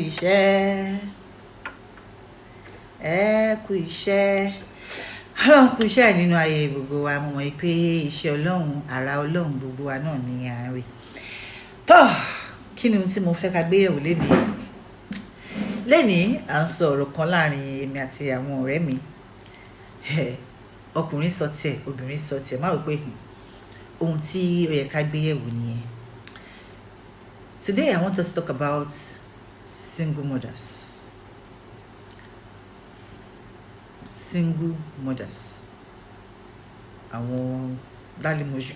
Iṣẹ́ ẹ kú iṣẹ́ Ọlọ́run kú iṣẹ́ nínú ayé gbogbo wa. Mo mọ̀ pé iṣẹ́ Ọlọ́run, ara Ọlọ́run gbogbo wa náà ni à ń rí. Tó kí ni ohun tí mo fẹ́ ká gbé yẹ̀wò lénìí à ń sọ ọ̀rọ̀ kan láàrin èmi àti àwọn ọ̀rẹ́ mi. Ọkùnrin sọ tiẹ̀, obìnrin sọ tiẹ̀. Má rò pé ohun tí ó yẹ ká gbé yẹ̀wò nìyẹn. Today I want us to talk about single mothers. Single mothers. Àwọn dálẹ́mọṣú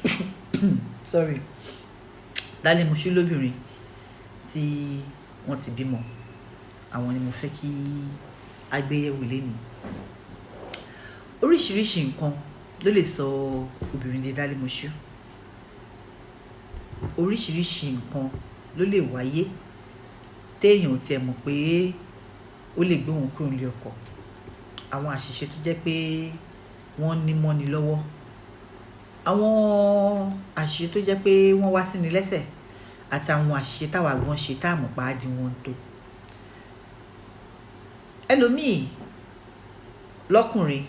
sorry, dálẹ́mọṣú lóbìnrin tí wọ́n ti bímọ. Àwọn ni mo fẹ́ kí a gbé yẹ̀wò lénìí. Oríṣiríṣi nǹkan ló lè sọ obìnrin di dálẹ́mọṣú. Oríṣiríṣi nǹkan ló lè wáyé téèyàn tiẹ̀ mọ̀ pé ó lè gbé òun kúrò nílé ọkọ. Àwọn àṣìṣe tó jẹ́ pé wọ́n ní mọ́ni lọ́wọ́. Àwọn àṣìṣe tó jẹ́ pé wọ́n wá sí ni lẹ́sẹ̀ àti àwọn àṣìṣe táwa gan ṣe tá mọ̀ pa á di wọn tó. Ẹlòmíì lọ́kùnrin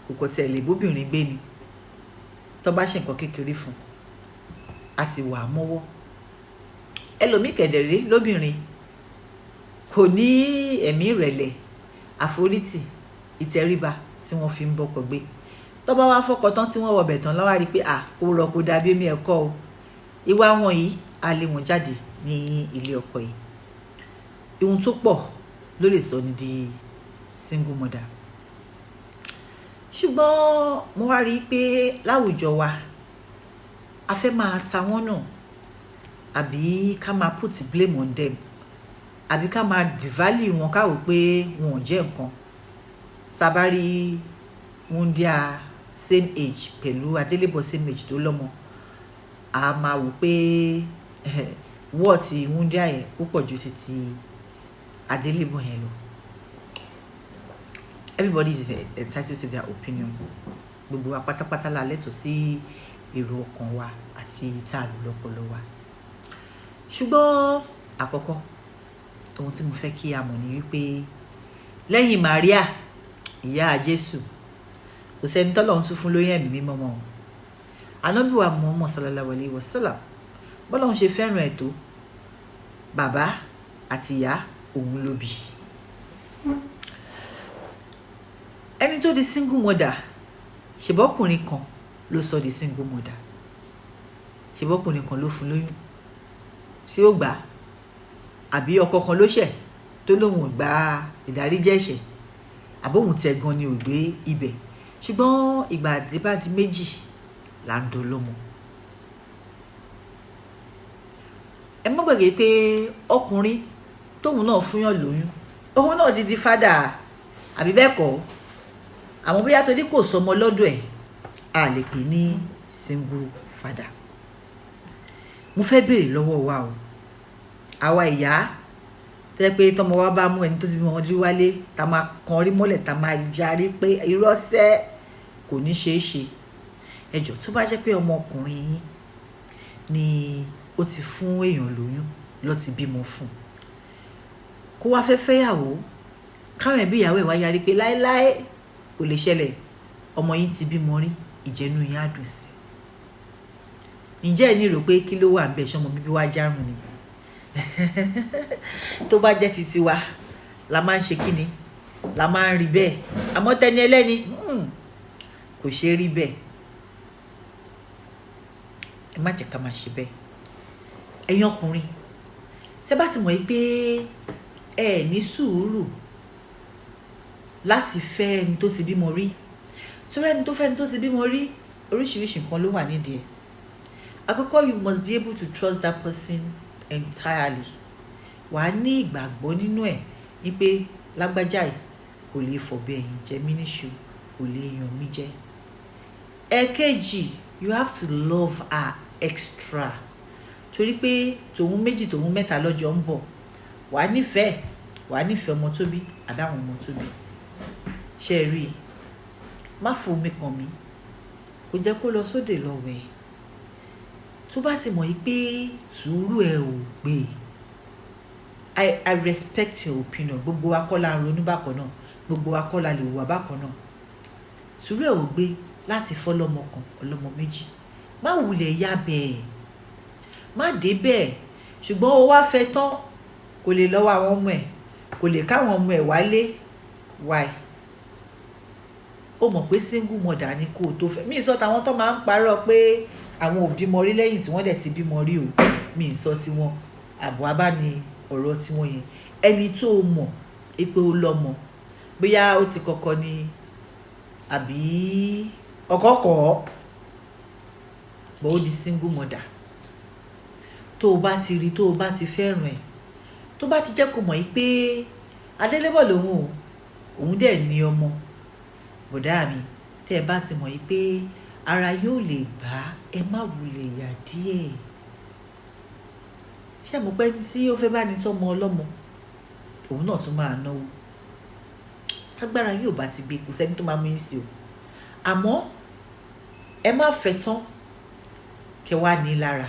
kò kọ̀ tiẹ̀ lè bóbìnrin gbé ni. Tó bá ṣe nǹkan kékeré fún a sì wà á mọ́wọ́. Ẹlòmíì kẹ̀dẹ̀rẹ́ lóbìnrin kò ní ẹ̀mí ìrẹ̀lẹ̀, àforítì, ìtẹríba tí wọ́n fi ń bọ́kọ gbé. Tó bá wá fọ́kọ tán tí wọ́n wọbẹ̀ tán lọ́wọ́ rí pé kò rọ̀ kò dàbí èmi ẹ̀kọ́ o. Ìwà wọn yìí a lé wọn jáde ní ilé ọkọ yìí. Ohun tó pọ̀ ló lè sọ ní di single mother. Ṣùgbọ́n mo wá rí i pé láwùjọ wa a fẹ́ máa ta wọ́n nù, àbí ká máa put blame on them, àbí ká máa devalue wọn ká wò pé wọn ò jẹ́ nǹkan. Sábàrí wúndíá same age pẹ̀lú adélébọ̀ same age tó lọ́mọ, a máa wò pé wọ́ọ̀tì wúndíá yẹn ó pọ̀ ju ti adélébọ̀ yẹn lọ. Everybody is entitled to their opinion. Gbogbo wa pátápátá la lẹ́tọ̀ọ́ sí èrò ọkàn wa àti ìtàlù lọ́pọlọ wa. Ṣùgbọ́n àkọ́kọ́ ohun tí mo fẹ́ kí a mọ̀ ní wípé lẹ́yìn Maria ìyá Jésù kò sẹ́ni tọ́lọ́run tún fún lórí ẹ̀mí mímọ́ mọ́. Ànábì wa Muhammad sallallahu alaihi wasallam bọ́lọ́run ṣe fẹ́ràn ẹ̀ tó, bàbá àti ìyá òun ló bí. Ẹni tó di single mother ṣèbọ́kùnrin kan ló sọ di single mother. Ṣèbọ́kùnrin kan ló fún lóyún tí ó gbà, àbí ọkọ kan ló ṣẹ̀ tó lóun ò gba ìdáríjì ẹ̀ṣẹ̀, àbóhùn tẹ̀ gan ni ò gbé ibẹ̀. Ṣùgbọ́n ìgbà bá di méjì là ń dolómọ. Ẹ má gbàgbé pé ọkùnrin tóun náà fúnyàn lóyún òun náà ti di fádà, àbí bẹ́ẹ̀ kọ́. Àwọn bóyá torí kò sọmọ lọ́dọ̀ ẹ̀ a lè pè ní single father. Mo fẹ́ béèrè lọ́wọ́ wa o, àwa ìyá tẹ́ pé tọmọ wa bá mú ẹni tó ti bí wọn rí wálé tá máa kan rí mọ́lẹ̀ tá máa yarí pé irọ́sẹ́ kò ní ṣeé ṣe. Ẹ jọ̀ọ́ tó bá jẹ́ pé ọmọkùnrin yín ni ó ti fún èèyàn lóyún ló ti bímọ fún, kó wá fẹ́ fẹ́yàwó káwọn ẹbí ìyàwó ẹ̀ wá yarí pé láéláé kò lè ṣẹlẹ̀, ọmọ yín ti bímọ rí, ìjẹ́nu yín á dùn sí. Ǹjẹ́ ẹ ní rò pé kí ló wà ń bẹ̀ ṣọmọ bíbí wá járùn ni? Tó bá jẹ́ ti tiwa la máa ń ṣe kíni, la máa ń rí bẹ́ẹ̀. Àmọ́ tẹni ẹlẹ́ni kò ṣe rí bẹ́ẹ̀. Ẹ má jẹ́ ká máa ṣe bẹ́ẹ̀. Ẹ̀yin ọkùnrin ṣé bá ti mọ̀ pé ẹ ní sùúrù láti fẹ́ ẹni tó ti bímọ rí, sórí ẹni tó fẹ́ ẹni tó ti bímọ rí oríṣiríṣi nǹkan ló wà nídìí ẹ̀. Àkọ́kọ́, you must be able to trust that person entirely. Wà á ní ìgbàgbọ́ nínú ẹ̀ ní pé lágbájá yìí kò lè fọ̀bẹ ẹ̀yìn jẹ mí níṣu, kò lè yàn mí jẹ. Ẹ̀kejì, you have to love her extra. Torí pé tòun méjì tòun mẹ́ta lọ́jọ́ ń bọ̀. Wà á nífẹ̀ẹ́ ọmọ tó bí àbí àwọn ọmọ tó bí. Ṣé ẹ rí i? Má fomi kàn mí, kò jẹ́ kó lọ sóde lọ wẹ̀. Tó bá ti mọ̀ pé sùúrù ẹ ò gbé, I respect your opinion. Gbogbo wa kọ́ la ń ronú bákan náà, gbogbo wa kọ́ la lè wà bákan náà. Sùúrù ẹ̀ ò gbé láti fọ́ lọ́mọ kan ọlọ́mọ méjì. Má wulẹ̀ ya bẹ́ẹ̀, má dé bẹ́ẹ̀. Ṣùgbọ́n ó wá fẹ́ tán, kò lè lọ́wọ́ àwọn ọmọ ẹ̀, kò lè káwọn ọmọ ẹ̀ wálé. Why? Ó mọ̀ pé single mother ni kó tó fẹ́. Mi sọ tàwọn tó máa ń parọ́ pé àwọn ò bímọ rí lẹ́yìn tí wọ́n dẹ̀ ti bímọ rí o. Mi sọ tiwọn, àbọ̀ abá ni ọ̀rọ̀ tiwọn yẹn. Ẹni tó mọ̀ pé ó lọ́mọ, bóyá ó ti kọ́kọ́ ni àbí ọkọ̀ọ̀kọ̀, bọ́ ó di single mother. Tó o bá ti rí, tó o bá ti fẹ́ràn ẹ̀, tó bá ti jẹ́ kó mọ̀ pé adélébọ̀ lòun o, òun dẹ̀ ní ọmọ. Bọ̀dá mi, tẹ́ ẹ bá ti mọ̀ pé ara yóò lè bá, ẹ má wulẹ̀ yà díẹ̀. Ṣé mo pẹ́ tí ó fẹ́ bá ní tọ́mọ ọlọ́mọ, òun náà tún máa náwó. Ságbára yóò bá ti gbé, kò sẹ́ni tó máa mú yín sí o. Àmọ́ ẹ má fẹ́ tán kẹ wá ní lára.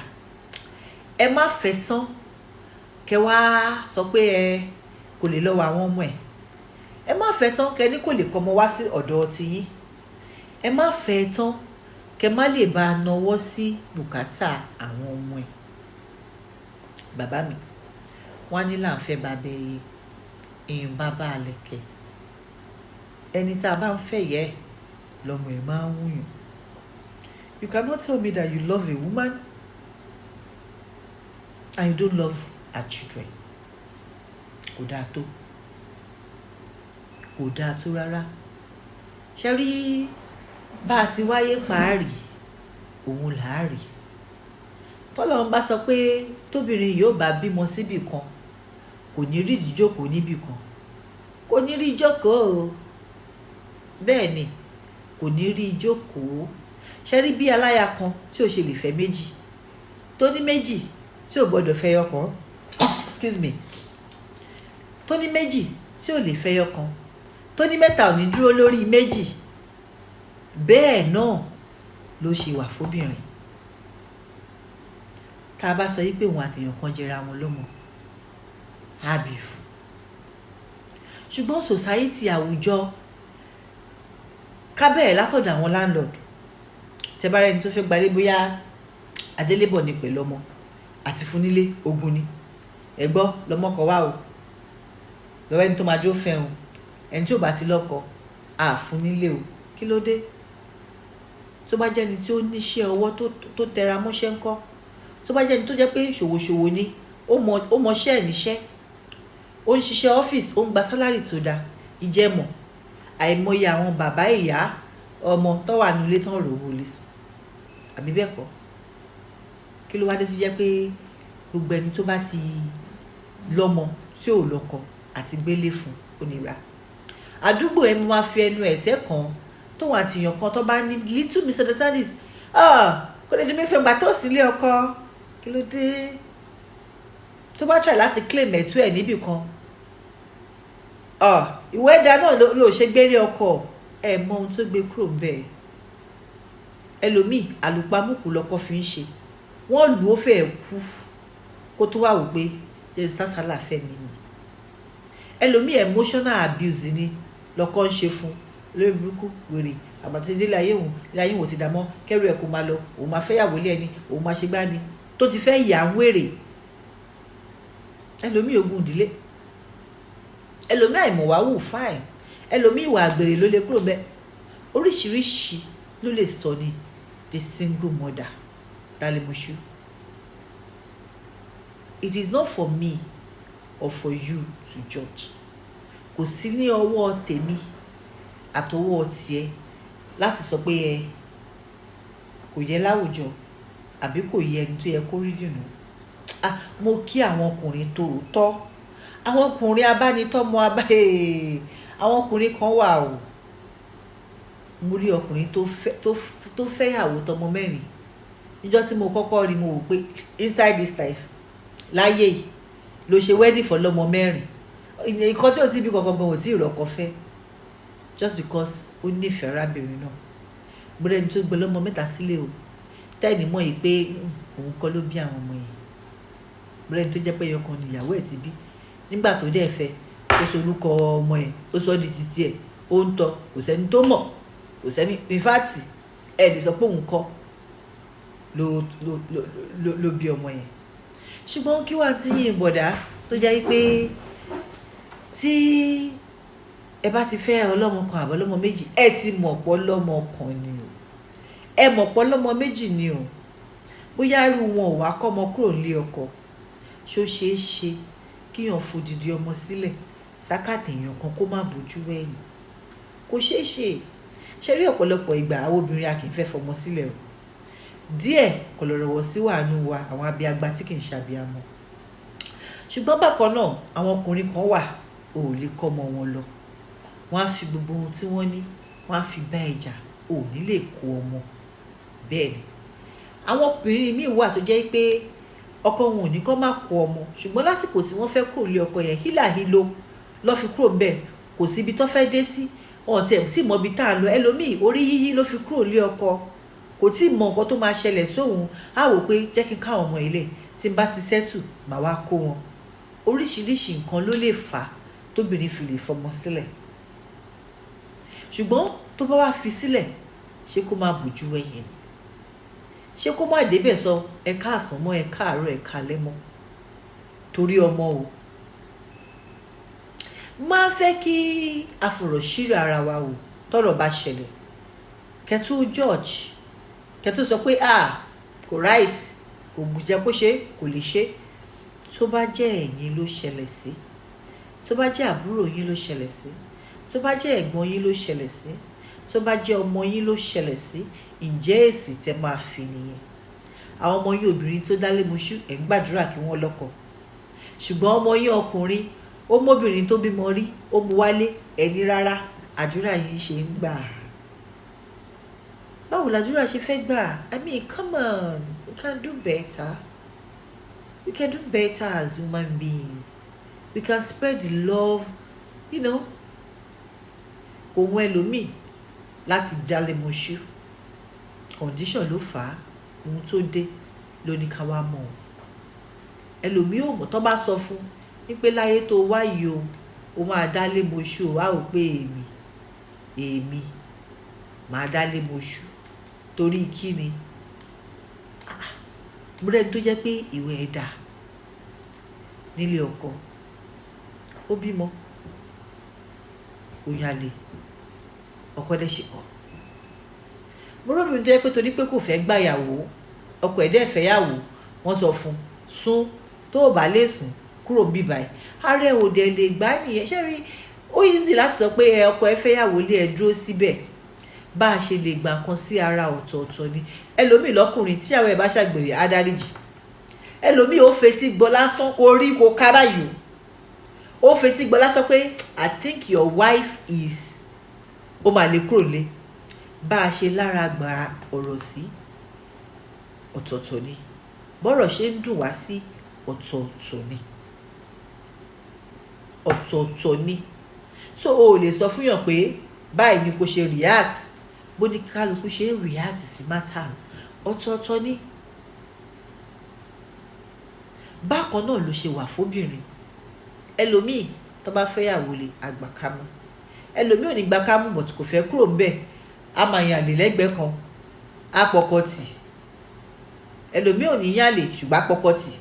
Ẹ má fẹ́ tán kẹ wá sọ pé ẹ kò lè lọ́wọ́ àwọn ọmọ ẹ̀. Ẹ má fẹ́ tán kẹ ní kò lè kọ́mọ wá sí ọ̀dọ̀ ti yín. Ẹ má fẹ́ tán kẹ má lè bá a nawọ́ sí bùkátà àwọn ọmọ ẹ̀. Bàbá mi, wọ́n á ní là ń fẹ́ bàbá ẹyẹ, èèyàn bàbá àlẹ̀kẹ̀. Ẹni tá a bá ń fẹ́ yẹ lọ́mọ ẹ̀ máa ń wúyàn. You cannot tell me that you love a woman and you don't love her children. Kò dáa tó. Kò dáa tó rárá. Ṣé rí bá a ti wáyé pàárì, òun là á rí. Tọ́lọ́run bá sọ pé tóbìnrin yóò bá bímọ síbì kan, kò ní rí ìjókòó níbì kan. Kò ní rí ìjókòó. Bẹ́ẹ̀ ni, kò ní rí ìjókòó. Ṣé rí bí aláya kan tí ò ṣe lè fẹ́ méjì, tó ní méjì tí ò gbọ́dọ̀ fẹ́ yọkan, excuse me, tó ní méjì tí ò lè fẹ́ yọkan, tó ní mẹ́ta ò ní dúró lórí méjì. Bẹ́ẹ̀ náà ló ṣe wà fóbìnrin. Tá a bá sọ yí pé òun àtèèyàn kan jẹra wọn lọ́mọ, á bì fún. Ṣùgbọ́n society, àwùjọ, ká bẹ̀rẹ̀ látọ̀dọ̀ àwọn landlord. Tẹ́ bá rẹ́ni tó fẹ́ gbalé, bóyá adélébọ̀ ni pẹ̀lú ọmọ àti fún nílé ogun ni. Ẹ gbọ́, lọ́mọ kọ wá o, lọ́wọ́ ẹni tó máa jó fẹ́ o, ẹni tí ò bá ti lọ́kọ á fún nílé o. Kí ló dé? Tó bá jẹ́ ẹni tí ó níṣẹ́ ọwọ́ tó tẹra mọ́ṣẹ́ ńkọ́, tó bá jẹ́ ẹni tó jẹ́ pé ṣòwòṣòwò ni, ó mọṣẹ́ ẹ̀ níṣẹ́, ó ń ṣiṣẹ́ ọ́fíìsì, ó ń gba sálárì tó dáa, ìjẹ́mọ̀. Àìmọye àwọn bàbá ìyá ọmọ tó wà nílé tán rò wọlé sí, àbí bẹ́ẹ̀ kọ́? Kí ló wá dé tó jẹ́ pé gbogbo ẹni tó bá ti lọ́mọ tí ò lọ́kọ àti gbélé fún onírà. Àdúgbò ẹ máa fi ẹnu ẹ̀tẹ́ kan tóun àtìyàn kan tó bá ní little misunderstandings. Kò lè di mí fẹ́ gbà tó sílé ọkọ. Kí ló dé? Tó bá try láti claim ẹ̀tọ́ ẹ̀ níbì kan, ìwé ẹ̀dá náà ló ṣe gbére ọkọ. Ẹ mọ ohun tó gbé kúrò bẹ́ẹ̀. Ẹlòmíì àlùpàmùkù lọkọ fi ń ṣe. Wọ́n lù ó fẹ́ kú kó tó wà wò pé jẹ́ sásàlà fẹ́ mi ni. Ẹlòmíì emotional abuse ni lọkọ ń ṣe fún lórí burúkú wèrè. Àbàtúndé láyé òun ti dàmọ́ kẹ́rù ẹ̀ kó máa lọ, òun máa fẹ́ yàwó lé ẹni, òun máa ṣe gbá ni, tó ti fẹ́ yà ń wèrè. Ẹlòmíì ogun ìdílé, ẹlòmíì àìmọ̀wá wù fine, ẹlòmíì ìwà àgbèrè ló lè kúrò bẹ́ẹ̀. Oríṣiríṣi ló lè sọ ni the single mother. Dálẹ́mọṣú. It is not for me or for you to judge. Kò sí ní ọwọ́ tèmi àtọwọ́ tiẹ̀ láti sọ pé kò yẹ láwùjọ àbí kò yẹ ẹni tó yẹ kó rí dùnú. Mo kí àwọn ọkùnrin tòótọ́, àwọn ọkùnrin abánitọ́mọ àwọn ọkùnrin kan wà o. Mo rí ọkùnrin tó fẹ́yàwó tọmọ 4. Níjọ́ tí mo kọ́kọ́ rí, mo wò pé inside this life láyé yìí ló ṣe wedding for lọ́mọ 4. Nǹkan tí ò tí bí kankan gan ò tí ì rọ́kọ fẹ́, just because ó nífẹ̀ẹ́ arábìnrin náà. Gbọ́dọ̀ ẹni tó gbé lọ́mọ 3 sílé o, tẹ́ẹ̀nì mọ̀ yìí pé òun kọ́ ló bí àwọn ọmọ yìí. Gbọ́dọ̀ ẹni tó jẹ́ pé ẹyọkan ni ìyàwó ẹ̀ ti bí, nígbà tó dẹ̀ fẹ́ ó sọ orúkọ ọmọ ẹ̀ ó sọ di títí ẹ̀ ó ń tọ́ kò sẹ́ni tó mọ̀ kò sẹ́ni ìfáàtì ẹ̀ lè sọ pé òun kọ́ ló bí ọmọ yẹn. Ṣùgbọ́n kí wàá ti yín bọ̀dá tó jẹ́ pé tí ẹ bá ti fẹ́ ọlọ́mọ kan àbọ̀ ọlọ́mọ méjì ẹ ti mọ̀ pọ̀ lọ́mọ kan ni o ẹ mọ̀ pọ̀ lọ́mọ méjì ni o bóyá irú wọn ò wá kọ́ ọmọ kúrò nílé ọkọ ṣó ṣeé ṣe kíyàn fòdìdí ọmọ sílẹ̀ sákàtà èèyàn kan kó má bójú wẹ̀yìn kò ṣeé ṣe rí ọ̀pọ̀lọpọ̀ ìgbà àwọn obìnrin a kì í fẹ́ fọmọ sílẹ̀ o díẹ̀ kọ̀lọ̀rọ̀wọ̀ sí wàánú wa àwọn abiagba tí kì í ṣàbíamọ ṣùgbọ́n bákan náà àwọn ọkùnrin kan wà ò lè kọ́ ọmọ wọn lọ wọ́n á fi gbogbo ohun tí wọ́n ní wọ́n á fi bá ẹjà ò ní lè kó ọmọ bẹ́ẹ̀ ni àwọn obìnrin míì wà tó jẹ́ pé ọkọ wọn ò ní kó má kó ọmọ ṣùgbọ́n lásìkò tí wọ́n fẹ́ kúrò lé ọkọ yẹn hílàhílo lọ́ fi kúrò ńbẹ̀ kò sí ibi tó fẹ́ dé sí ọ̀tẹ̀ sì mọ ibi tá a lọ ẹlòmíì orí yíyí ló fi kúrò lé ọkọ kò tí ì mọ nǹkan tó máa ṣẹlẹ̀ sóhun á wò pé jẹ́ kí n káwọn ọmọ ilé tí n bá ti sẹ́tù màá wá kó wọn oríṣiríṣi nǹkan ló lè fà á tóbìnrin fi lè fọmọ sílẹ̀ ṣùgbọ́n tó bá wá fi sílẹ̀ ṣé kó máa bójú wẹ̀yìn ni ṣé kó má débẹ̀ sọ ẹ káàsán mọ́ ẹ káàárọ̀ ẹ káalẹ́ mọ́ torí ọmọ o máa fẹ́ kí àfọ̀rọ̀ṣírò ara wa o tọ́rọ̀ bá ṣẹlẹ̀ kẹtù George kẹtù sọ pé kò right kò jẹ́ kó ṣe kò lè ṣe tó bá jẹ́ ẹ̀yin ló ṣẹlẹ̀ sí tó bá jẹ́ àbúrò yín ló ṣẹlẹ̀ sí tó bá jẹ́ ẹ̀gbọ́n yín ló ṣẹlẹ̀ sí tó bá jẹ́ ọmọ yín ló ṣẹlẹ̀ sí ǹjẹ́ èsì tẹ́ máa fi nìyẹn àwọn ọmọ yín obìnrin tó dálé moṣú ẹ̀ ń gbàdúrà kí wọ́n lọ́kọ ṣùgbọ́n ọmọ yín ọkùnrin ó mọ́bìnrin tó bímọ rí ó mú wálé ẹni rárá àdúrà yìí ṣe ń gbà báwo làdúrà ṣe fẹ́ gbà I mean come on we can do better we can do better as human beings we can spread the love kò wọ́n ẹlòmíì láti dálé moṣú condition ló fà á ohun tó dé ló ní ká wá mọ̀ ẹlòmíì ò mọ̀ tó bá sọ fún wípé láyé tó wá yìí o máa dálé moṣú o wá ò pé èmi máa dálé moṣú torí kí ni múrẹ́ni tó jẹ́ pé ìwé ẹ̀dá nílé ọkọ ó bímọ kò yálé ọkọ dẹ̀ ṣe kọ́ mo rọ́ọ̀dù jẹ́ pé torí pé kò fẹ́ gbàyàwó ọkọ ẹ̀ dẹ̀ fẹ́yàwó wọ́n sọ fún sún tó o bá lè sùn kúrò níbí báyìí ààrẹ òde lè gbá nìyẹn ṣé rí ó easy láti sọ pé ọkọ ẹ fẹ́yàwó lé ẹ dúró síbẹ̀ bá a ṣe lè gbà kan sí ara ọ̀tọ̀ọ̀tọ̀ ni ẹlòmíì lọ́kùnrin tíyàwó ẹ̀ bá ṣàgbèrè adáríjì ẹlòmíì ó fetí gbọ́ lásán kó rí kó kábàyò ó fetí gbọ́ lásán pé I think your wife is ó máa lè kúrò lé bá a ṣe lára gba ọ̀rọ̀ sí ọ̀tọ̀ọ̀tọ̀ ni bọ́rọ̀ ṣe ń dùn wá sí ọ̀tọ̀ọ̀tọ̀ ni so o ò lè sọ fún yàn pé báyìí ni kò ṣe react bó ní kálukú ṣe ń react sí matters ọ̀tọ̀ọ̀tọ̀ ni bákan náà ló ṣe wà fóbìnrin ẹlòmíì tó bá fẹ́yàwó lè àgbàkámú ẹlòmíì ò ní gbàkámú but kò fẹ́ kúrò ń bẹ̀ a máa yàn lè lẹ́gbẹ̀ẹ́ kan á pọkọ tì ẹlòmíì ò ní yàn lè ṣùgbọ́n á pọkọ tì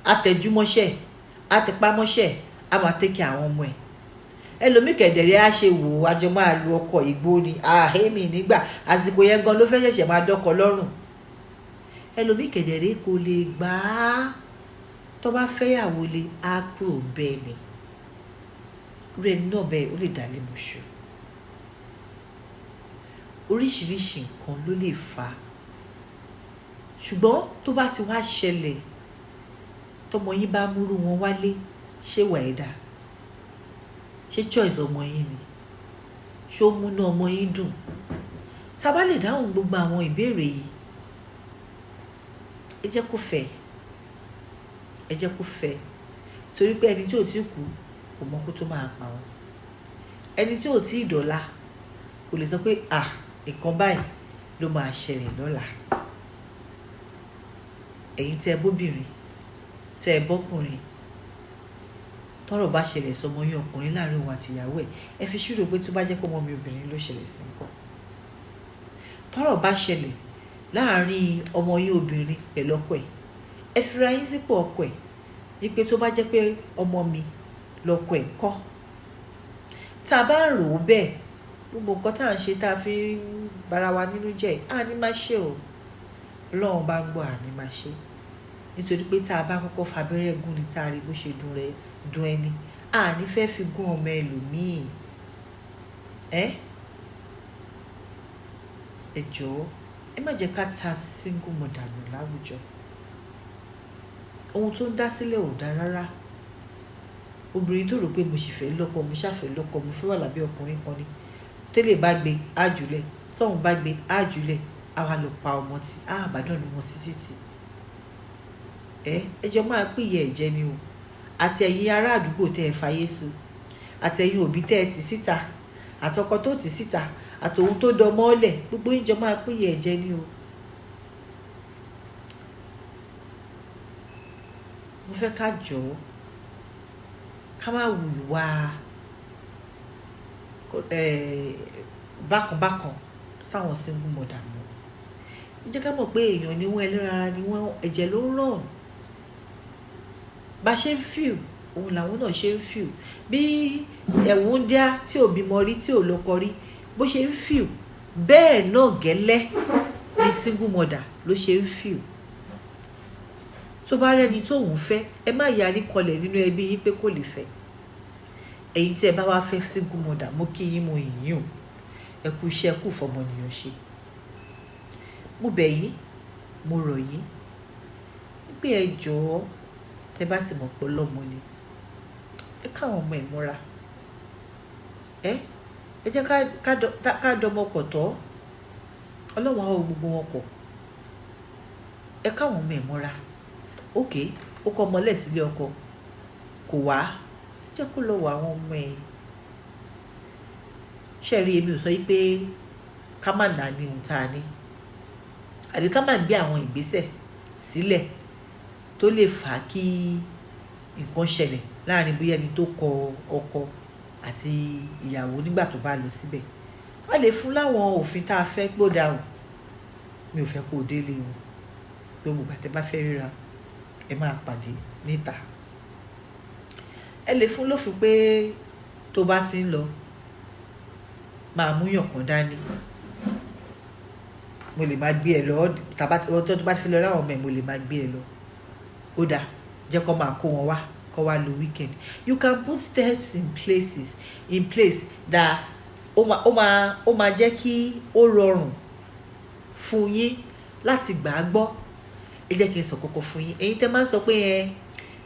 á tẹjúmọ́ṣẹ́ á tẹpámọ́ṣẹ́ á máa tẹ́kẹ̀ àwọn ọmọ ẹ̀ ẹlòmíì kẹ̀dẹ̀rẹ́ á ṣe wò ó àjọ máa lu ọkọ̀ ìgbó ni àhẹ́mì nígbà àsìkò yẹn gan ló fẹ́ ṣẹ̀ṣẹ̀ máa dọ́kọ lọ́rùn ẹlòmíì kẹ̀dẹ̀rẹ́ kò lè gbà á tó bá fẹ́yàwó lé á kúrò bẹ́ẹ̀ ni rẹ̀ náà bẹ́ẹ̀ ó lè dálé moṣù oríṣiríṣi nǹkan ló lè fà á ṣùgbọ́n tó bá ti wá ṣẹlẹ̀ tọmọ yín bá múrú wọn wálé ṣé wà ẹ́ dà ṣé choice ọmọ yín ni ṣó múná ọmọ yín dùn tá a bá lè dáhùn gbogbo àwọn ìbéèrè yìí ẹ jẹ́ kó fẹ́ torí pé ẹni tí ò tí kú kò mọ kó tó máa pa wọn ẹni tí ò tí ì dọ̀la kò lè sọ pé nǹkan báyìí ló máa ṣẹlẹ̀ lọ́la ẹ̀yin tẹ́ ẹ bóbìnrin tẹ́ ẹ bọ́kùnrin tọ́rọ̀ bá ṣẹlẹ̀ sọmọ yín ọkùnrin láàrin òun àti ìyàwó ẹ fi ṣírò pé tó bá jẹ́ pé ọmọ mi obìnrin ló ṣẹlẹ̀ sí nǹkan. tọ́rọ̀ bá ṣẹlẹ̀ láàrin ọmọ yín obìnrin pẹ̀lú ọkọ ẹ fira yín sípò ọkọ wípé tó bá jẹ́ pé ọmọ mi lọkọ kọ́. tá a bá rò ó bẹ́ẹ̀ gbogbo nǹkan tá à ń ṣe tá a fi ń bara wa nínú jẹ́ àní má ṣe o Ọlọ́run bá ń gbọ́ àní má ṣe nítorí pé tá a bá kọ́kọ́ fabẹ́rẹ́ gún ni tá a rí bó ṣe dùn ẹni àní fẹ́ fi gún ọmọ ẹlòmíì. ẹ jọ̀ọ́ ẹ má jẹ́ ká ta single mother nù láwùjọ. ohun tó ń dá sílẹ̀ ò dá rárá. obìnrin tó rò pé mo sì fẹ́ lọ́kọ mo ṣàfẹ́ lọ́kọ mo fẹ́ wà lábẹ́ ọkùnrin kan ni tẹ́lẹ̀ bá gbé ájúlẹ̀ tọ́hún bá gbé ájúlẹ̀ àwa lọ pa ọmọ tí àbádàn ló mọ sí títì. ẹjọ́ máa pìyẹ ẹ̀jẹ̀ ni o àti ẹ̀yin ará àdúgbò tẹ́ ẹ fàyè so àti ẹ̀yin òbí tẹ́ ẹ tì síta àtọkọ tó tì síta àtòun tó dọmọ ọlẹ̀ gbogbo ìjọ máa pìyẹ ẹ̀jẹ̀ ni o. mo fẹ́ ká jọ̀ọ́ ká má wùwà bákanbákan sáwọn single mother mọ́. ẹ jẹ́ ká mọ̀ pé èèyàn ni wọ́n ẹlẹ́ran ara ni wọ́n ẹ̀jẹ̀ ló ń ràn. bá ṣe ń fíw òun làwọn náà ṣe ń fíw bí ẹ̀wọ̀n ń dá tí ò bímọ rí tí ò lọ́kọ rí bó ṣe ń fíw bẹ́ẹ̀ náà gẹ́lẹ́ ni single mother ló ṣe ń fíw. tó bá rẹ́ni tó òun fẹ́ ẹ má yarí kọlẹ̀ nínú ẹbí yín pé kò lè fẹ́. ẹ̀yin tí ẹ bá wá fẹ́ single mother mo kí yín mo yìn o ẹ kú iṣẹ́ kú fọmọnìyàn ṣe. mo bẹ̀ yín mo rọ̀ yín pé ẹ jọ̀ọ́ tẹ bá ti mọ̀ pé ọlọ́mọ ni ẹ káwọn ọmọ ẹ̀ mọ́ra. ẹ jẹ́ ká dọmọ pọ̀ tọ́ ọlọ́wọ́n á wo gbogbo wọn pọ̀. ẹ káwọn ọmọ ẹ̀ mọ́ra. ókè ó kọ́ ọmọ lẹ́sílẹ̀ ọkọ kò wá jẹ́ kó lọ wọ àwọn ọmọ ẹ̀. ṣẹ́ẹ̀rí èmi ò sọ yí pé ká má nà ní ohun tá a ní àbí ká má gbé àwọn ìgbésẹ̀ sílẹ̀ tó lè fà á kí nǹkan ṣẹlẹ̀ láàrin bóyá ẹni tó kọ ọkọ àti ìyàwó nígbà tó bá lọ síbẹ̀. a lè fún láwọn òfin tá a fẹ́ gbódà o mi ò fẹ́ kó o délé o gbogbo àtẹ bá fẹ́ ríra ẹ máa pàdé níta. ẹ lè fún lófin pé tó bá ti ń lọ máa múyàn kan dání. mo lè máa gbé ẹ lọ tó bá ti fi lọ ráwọn ọmọ ẹ mo lè máa gbé ẹ lọ. ó dáa jẹ́ kó máa kó wọn wá kó wá lo weekend. you can put steps in place that ó máa jẹ́ kí ó rọrùn fún yín láti gbà á gbọ́. ẹ jẹ́ kí n sọ kọ́kọ́ fún yín ẹ̀yin tẹ́ máa ń sọ pé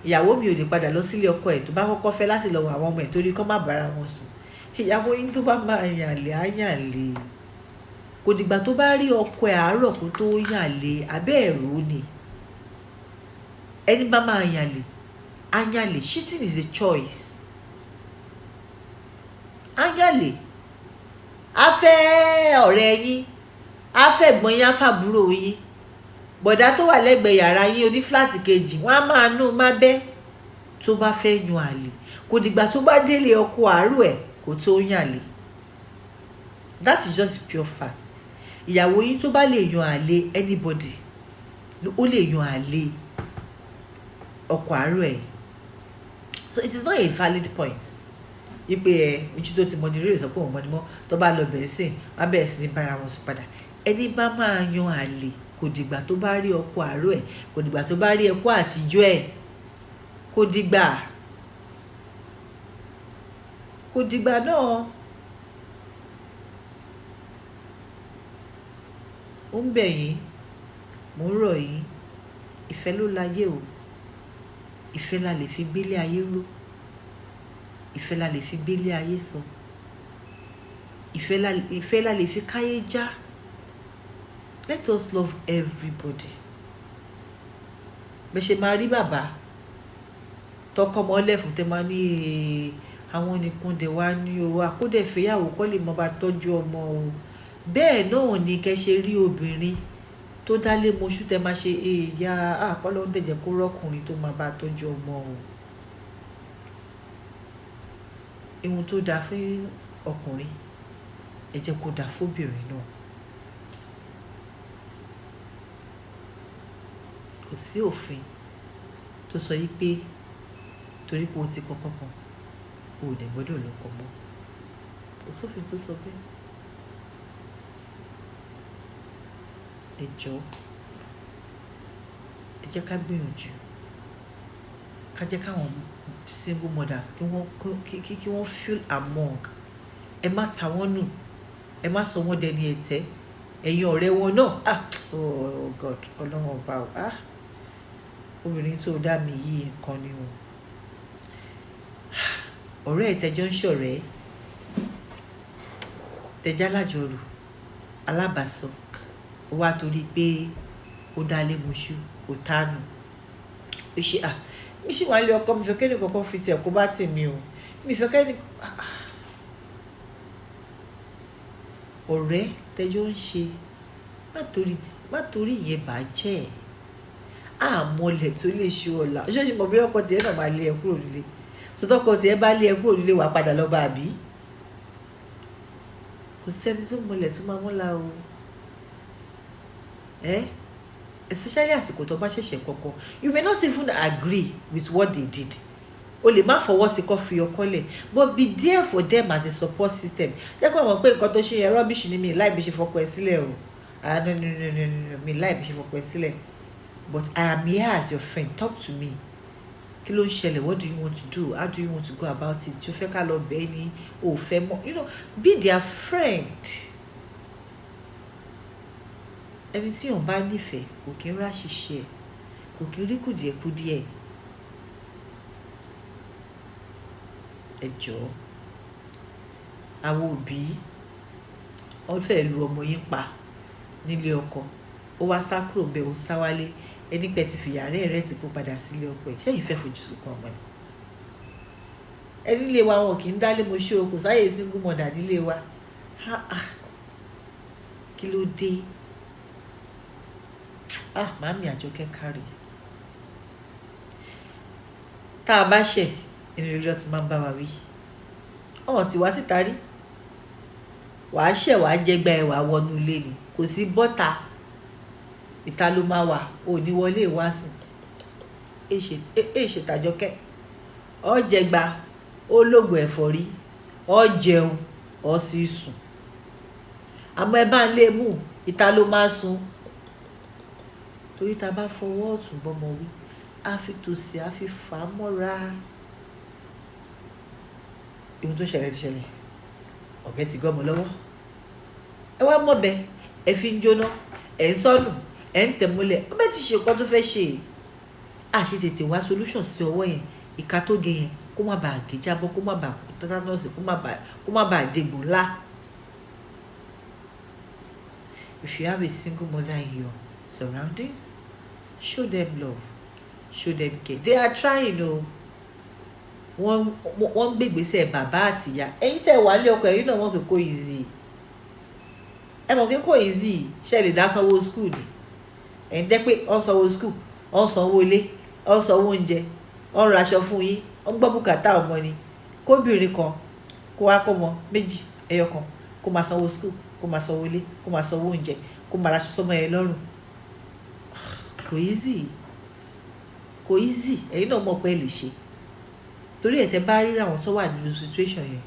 ìyàwó mi ò lè padà lọ sílé ọkọ ẹ̀ tó bá kọ́kọ́ fẹ́ láti lọ wọ àwọn ọmọ ẹ̀ torí kó má bára wọn sùn. ìyàwó yín tó bá máa yànlé á yànlé kò dìgbà tó bá rí ọkọ ẹ̀ àárọ̀ kó tó yànlé abẹ́ ẹ̀rọ ni. ẹni bá máa yànlé á yànlé. cheating is a choice. á yànlé á fẹ́ ọ̀rẹ́ yín á fẹ́ ẹ̀gbọ́n yín á fàbúrò yín bọ̀dá tó wà lẹ́gbẹ̀ẹ́ yàrá yín oní fúláàtì kejì wọ́n á máa nú má bẹ́ tó bá fẹ́ yan àlè kò dìgbà tó bá délé ọkọ àárọ̀ ẹ̀ kò tó yan àlè. that is just pure fact. ìyàwó yín tó bá lè yan àlè anybody ó lè yan àlè ọkọ àárọ̀ ẹ̀. so it is not a valid point wípé ojú tó ti mọ ní rírì sọ pé òun mọ ni mọ tó bá lọ bẹ̀rẹ̀ sí wọ́n bẹ̀rẹ̀ sí ní bára wọn sùn padà. ẹni bá máa yan àlè kò dìgbà tó bá rí ọkọ àárọ̀ ẹ̀ kò dìgbà tó bá rí ẹkọ àtijọ́ ẹ̀ kò dìgbà náà. ó ń bẹ̀ yín mò ń rọ̀ yín ìfẹ́ ló láyé o ìfẹ́ la lè fi gbélé ayé ró ìfẹ́ la lè fi gbélé ayé sọ ìfẹ́ la lè fi káyé já. Let us love everybody. bẹ́ẹ̀ ṣe máa rí bàbá tọkọ ọmọ lẹ́fún tẹ́ máa ní àwọn nìkan dẹ̀ wá ní o àkódẹ̀ fẹ́yàwó kọ́ lè mọ bá tọ́jú ọmọ o. bẹ́ẹ̀ náà ni kẹ́ ṣe rí obìnrin tó dálé moṣú tẹ́ máa ṣe èèyà àpọ́lọ́ ń tẹ̀jẹ̀ kó rọ́kùnrin tó máa bá tọ́jú ọmọ o. ihun tó dáa fún ọkùnrin ẹ jẹ́ kó dáa fóbìnrin náà. Kò sí òfin tó sọ yí pé torí pé o ti kọ́kọ́ kan o ò dẹ̀ gbọ́dọ̀ lọ́kọ mọ́. Kò sófin tó sọ bẹ́ẹ̀. Ẹ jọ̀ọ́ ẹ jẹ́ ká gbìyànjú ká jẹ́ káwọn single mothers kí wọ́n feel among. Ẹ má ta wọ́n nù, ẹ má sọ wọ́n dẹni ẹ̀tẹ́. Ẹ̀yin ọ̀rẹ́ wọn náà oh God, Ọlọ́run ọba obìnrin tó dá mi yìí nǹkan ni o. Ọ̀rẹ́ ẹ̀ tẹjọ́ ń ṣọ̀rẹ́, tẹjá lájọrò, alábàásọ, ó wá torí pé ó dálé moṣú, ó tánu. Ó ṣe mi ṣì wá lé ọkọ, mi fẹ́ kẹ́ni kankan fi tiẹ̀ kó bá tì mí o. Mi fẹ́ kẹ́ni ọ̀rẹ́ tẹjọ́ ń ṣe, má torí ìyẹn bàjẹ́ ẹ̀. Àmọ́lẹ̀ tó lè ṣe ọ̀la. Ṣé mọ̀ bí ọkọ tiẹ̀ náà máa lé ẹ kúrò nílé? Sọtọ́kọ tiẹ̀ bá lé ẹ kúrò nílé wàá padà lọ bá àbí? Kò sẹ́ni tó mọlẹ̀ tó máa mọ́la o. Especially àsìkò tó bá ṣẹ̀ṣẹ̀ kọ́kọ́. You may not even agree with what they did. O lè má fọwọ́ sí kó fi ọkọ lẹ̀, but be there for them as a support system. Jẹ́ kó mọ̀ pé nǹkan tó ṣe yẹn rubbish ni mi láì bí ṣe fọkọ ẹ sílẹ̀ o. No, mi láì bí ṣe fọkọ ẹ sílẹ̀. But I am here as your friend. Talk to me. Kí ló ń ṣẹlẹ̀? What do you want to do? How do you want to go about it? Tí o fẹ́ ká lọ bẹ́ẹ̀ ni o fẹ́ mọ́. Be their friend. Ẹni tí yóò bá nífẹ̀ẹ́ kò kí ń ráṣìṣe, kò kí ń rí kùdìẹ̀kudìẹ̀. Ẹ jọ̀ọ́, àwọn òbí wọ́n fẹ́ lu ọmọ yín pa nílé ọkọ. Ó wá sá kúrò bẹ́ẹ̀, ó sá wálé. Ẹni pẹ́ ti fìyà rẹ̀ ti kó padà sílé ọkọ ẹ̀. Ṣẹ́yìn fẹ́ fojú sunkún ọmọ ni? Ẹni ilé wa wọn kì í dálé mo ṣe o, kò sáyè single mother nílé wa. Kí ló dé? Màámi Àjọkẹ́ kárí. Tá a bá ṣẹ̀, inú ilé ọtí máa ń bá wa wí. Ọ̀hún ti wá síta rí. Wàá ṣẹ̀ wàá jẹgbà ẹ̀ wàá wọnú ilé ni. Kò sí bọ́tà. Ìta ló máa wà, ò ní wọlé ìwásùn. Èṣe tàjọkẹ́. Ó jẹgba, ó lògùn ẹ̀fọ́rí, ó jẹun, ó sì sùn. Àmọ́ ẹ bá ń lé mú, ìta ló máa sùn. Torí ta bá fọwọ́ ọ̀tún bọ́mọ wí, á fi tòsí, á fi fà á mọ́ra. Ihun tó ṣẹlẹ̀ ti ṣẹlẹ̀. Ọ̀bẹ ti gọ́mọ lọ́wọ́. Ẹ wá mọ̀bẹ, ẹ fi ń jóná, ẹ ń sọ́nù. Ẹ ń tẹ̀mọ́lẹ̀, ọbẹ̀ ti ṣe nǹkan tó fẹ́ ṣe. Ṣe tètè wá solution sí ọwọ́ yẹn, ìka tó gé yẹn kó má bàa gé jábọ́, kó má bàa kó tátánọ́ọ̀sì, kó má bàa dégbò ńlá. If you have a single mother in your surroundings, show them love, show them care. They are trying o. Wọ́n gbé ìgbésẹ̀ bàbá àtìyá. Ẹ̀yin tẹ́ wà lé ọkọ ẹ̀yin náà wọ́n kò easy. Ẹ mọ̀ pé kò easy. Ṣé lè dá sanwó school ni? Ẹ̀yin jẹ́ pé ó sanwó school, ó sanwó ilé, ó sanwó oúnjẹ, ó ra aṣọ fún yín, ó gbọ́ bùkátà ọmọ ni. Kóbìnrin kan kó wá kọ́ ọmọ méjì, ẹyọ kan, kó máa sanwó school, kó máa sanwó ilé, kó máa sanwó oúnjẹ, kó máa ra aṣọ sọ́mọ ẹ lọ́rùn. Kò easy. Kò easy. Ẹ̀yin náà mọ̀ pé ẹ lè ṣe. Torí ẹ̀ tẹ́ bá rí àwọn tó wà nínú situation yẹn,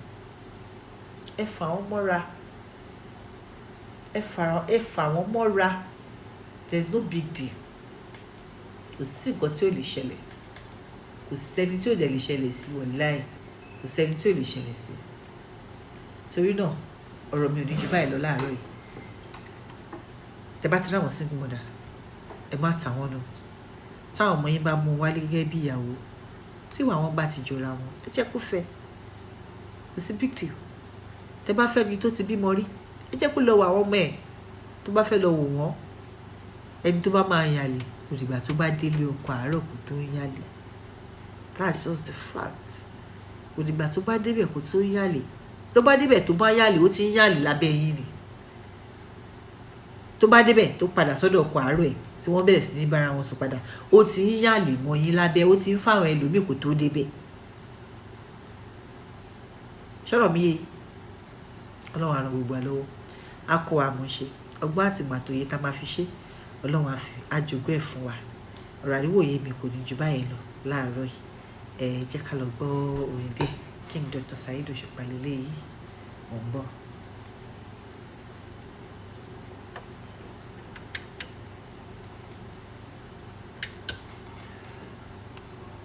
ẹ fà wọ́n mọ́ra. Ẹ fà wọ́n mọ́ra. There's no big deal. Kò sí nǹkan tí ò lè ṣẹlẹ̀. Kò sẹ́ni tí ò dẹ̀ lè ṣẹlẹ̀ sí wàláhì. Kò sẹ́ni tí ò lè ṣẹlẹ̀ sí. Torí náà, ọ̀rọ̀ mi ò ní ju báyìí lọ láàárọ̀ yìí. Tẹ́ bá ti ráwọn single mother, ẹ má tà wọ́n nù. Táwọn ọmọ yín bá mú wálé gẹ́gẹ́ bí ìyàwó, tí ìwà wọn bá ti jọra wọn, ẹ jẹ́ kó fẹ́. Kò sí big deal. Tẹ́ bá fẹ́ ni tó ti bímọ rí, ẹ jẹ́ kó lọ wo àwọn ọmọ ẹ̀. Tó bá fẹ́ lọ wò wọ́n, ẹni tó bá máa yàlè kò dìgbà tó bá délé ọkọ àárọ̀ kò tó ń yàlè. That's just the fact. Kò dìgbà tó bá débẹ̀ kò tó ń yàlè. Tó bá débẹ̀ tó bá yàlè, ó ti ń yàlè lábẹ́ yín ni. Tó bá débẹ̀ tó padà sọ́dọ̀ ọkọ àárọ̀ ẹ̀ tí wọ́n bẹ̀rẹ̀ sí ní bára wọn sùn padà, ó ti ń yàlè mọ́ yín lábẹ́, ó ti ń fáwọn ẹlòmíì kò tó débẹ̀. ṣọ́rọ̀ mi yé ọlọ́run àrùn gbogbo àlọ́wọ́ á kọ́ àmúṣe ọgbọ́n àti màtòyé tá a máa fi ṣe ọlọ́run àjogún ẹ̀ fún wa ọ̀rọ̀ àríwòye mi kò ní ju báyìí lọ láàárọ̀ yìí jẹ́ ká lọ gbọ́ orin díẹ̀ King Dr. Saheed Òṣùpá lélẹ́yìí mò ń bọ̀.